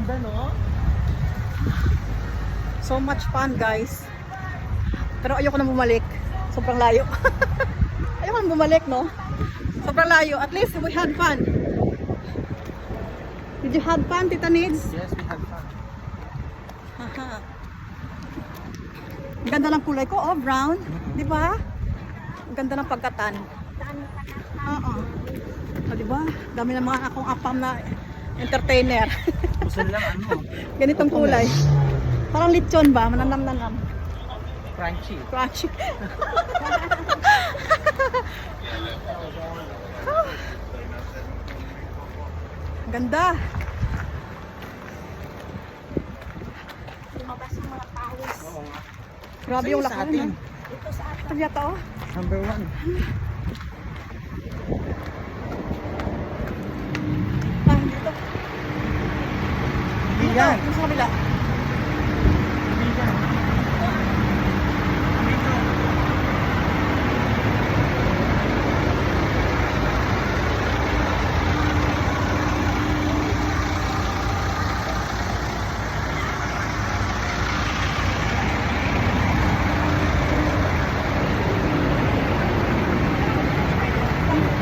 Ganda, no? So much fun, guys. Pero ayoko na bumalik. Sobrang layo. Ayoko na bumalik, no? Sobrang layo. At least we had fun. Did you have fun, Tita Nids? Yes, we had fun. Haha. Ang ganda ng kulay ko, oh, brown. Di ba? Ang ganda ng pagkatan. Oo. Oh, di ba? Dami ng mga akong apam na entertainer. Gusto lang ano? Ganitong kulay. Parang lechon ba? Mananam-nanam. Crunchy. Crunchy. Ganda. Lumabas yung mga pawis. Oo nga. Grabe yung Sa laki. atin. Ito sa atin. Ito yata, oh. Number 1. Ah, dito. Hindi yan. Dito, sa kabila. Hindi yan. Dito.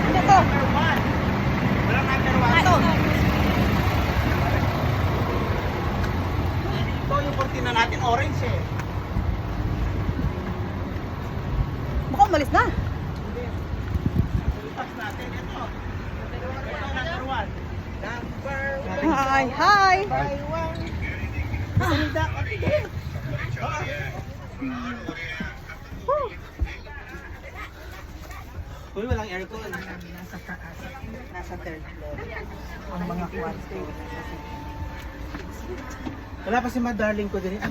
Ano to? Walang number 1. Ito. Ito yung cortina natin, orange eh. Baka umalis na. Hindi. Ipas natin ito. Number 1. Number 1. Hi, hi. By 1. Ganda. Uy, walang aircon. Nasa third floor. Ang mga kwarto. Wala pa si Madarling ko din. Ah,